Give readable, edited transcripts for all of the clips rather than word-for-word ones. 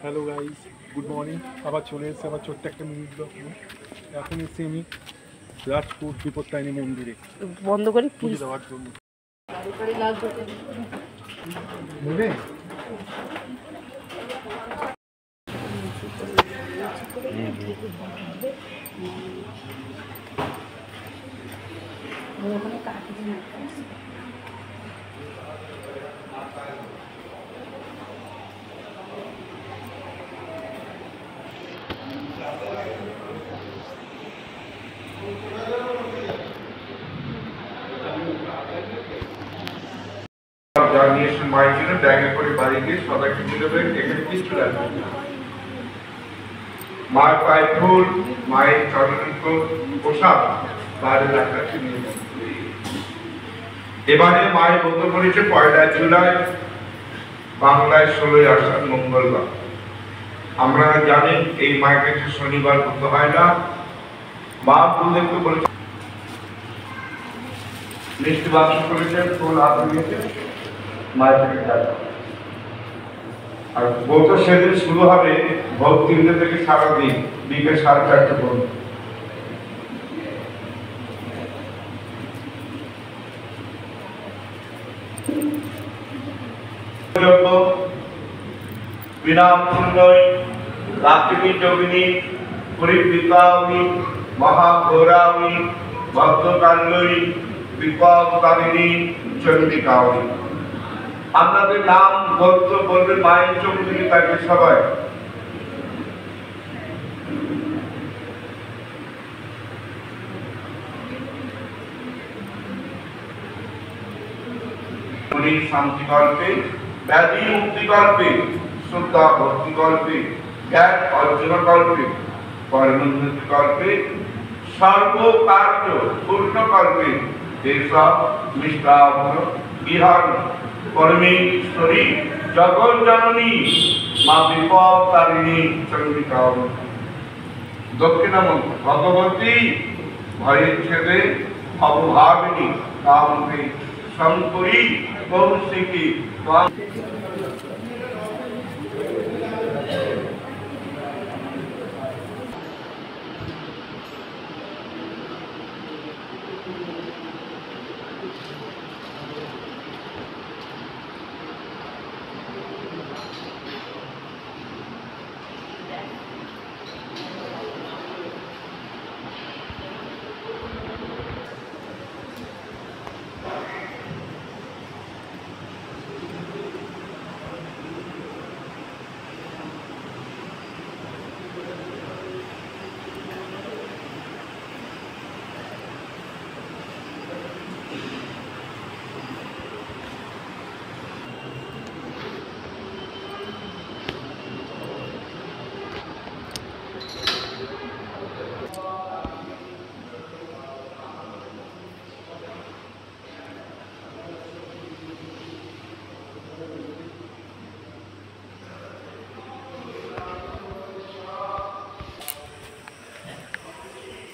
Hello guys, good morning. আবার চলে এসেছে আমার ছোট্ট একটা মিনি ব্লগ নিয়ে। এখন এসেছি আমি রাজপুর বিপত্তারিণী মন্দিরে বন্ধ করে পুজো দেওয়ার জন্য। জানিয়েছেন মায়ের জন্য ব্যাগে করে বাড়ি গিয়ে সবাইকে মিলবেন, এখানে কিছু রাখবেন না। মায়ের পায়ে ফুল, মায়ের চরণের পোশাক বাইরে রাখাকে নিয়ে এবারে মায়ের বন্ধ করেছে 1 জুলাই, বাংলায় 16 আষাঢ় মঙ্গলবার। আমরা জানেন এই মায়ের কাছে শনিবার করতে হয় না। মা ফুলদেরকে বলেছে মিষ্টি বাক্স করেছেন, ফুল হাতে নিয়েছে মায়ের থেকে যাবে। আর ব্রত সেদিন শুরু হবে ভোর 3টে থেকে সারাদিন বিকেল 4:30 পর্যন্ত। বিনামূল্যই রাত্রি যোগিনী পরিবৃতাওনি মহাঘোরাওনি ভক্তকাল্যই বিপদারিণী চন্ডিকাওনি। আপনাদের নাম গোত্র বলবে, মায়ের চোখ থেকে তাকে সবাই। শান্তি কল্পে, ব্যাধি মুক্তি কল্পে, শ্রদ্ধা ভক্তি কল্পে, জ্ঞান অর্জন কল্পে, কর্মোন্নতি কল্পে, সর্বকার্য পূর্ণ কল্পে দেশব মিষ্টাভ বিহার পরমেশ্বরী জগৎ জননী মা বিপদারিণী চন্ডিকা। দক্ষিণামন্ত্র ভগবতী ভয়ের ছেদে অবভাবিনী কামে শঙ্করী কৌশিকী।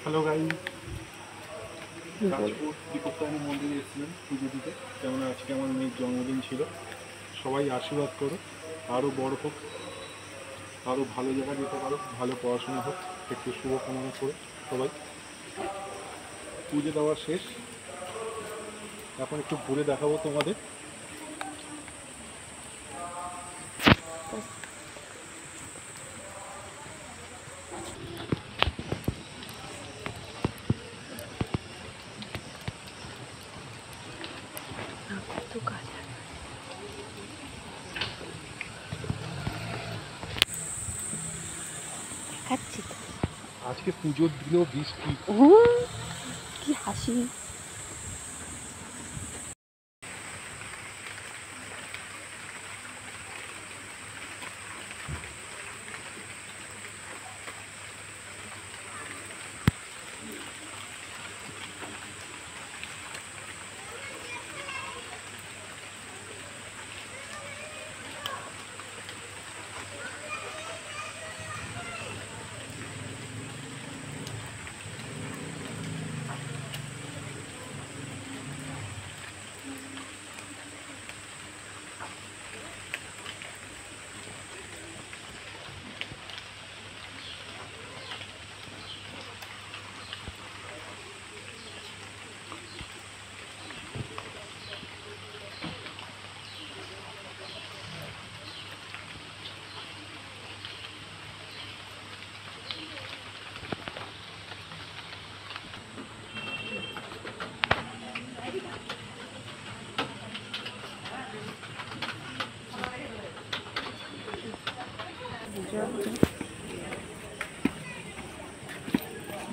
হ্যালো গাইস, রাজপুর বিপত্তারিণী মন্দিরে এসেছিলাম পুজো দিতে। যেমন আজকে আমার মেয়ের জন্মদিন ছিল। সবাই আশীর্বাদ করো, আরও বড় হোক, আরও ভালো জায়গায় যেতে পারো, ভালো পড়াশোনা হোক, একটু শুভকামনা করো সবাই। পুজো দেওয়া শেষ, এখন একটু ঘুরে দেখাবো তোমাদের। আজকে পুজোর দিনেও বৃষ্টি, কি হাসি।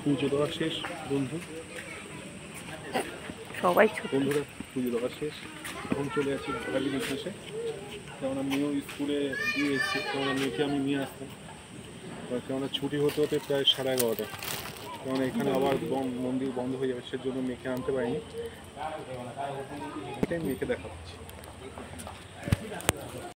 পুজো দেওয়া শেষ বন্ধু, সবাই ছোট। বন্ধুরা পুজো দেওয়া শেষ, এখন চলে যাচ্ছি ঘোরালি বিজনেসে। কেননা মেয়েও স্কুলে দিয়ে এসছে, কেননা মেয়েকে আমি নিয়ে আসতাম, কেননা ছুটি হতে হতে প্রায় 11:30। কারণ এখানে আবার মন্দির বন্ধ হয়ে যাবে, সেজন্য মেয়েকে আনতে পারিনি, এটাই মেয়েকে দেখা হচ্ছে।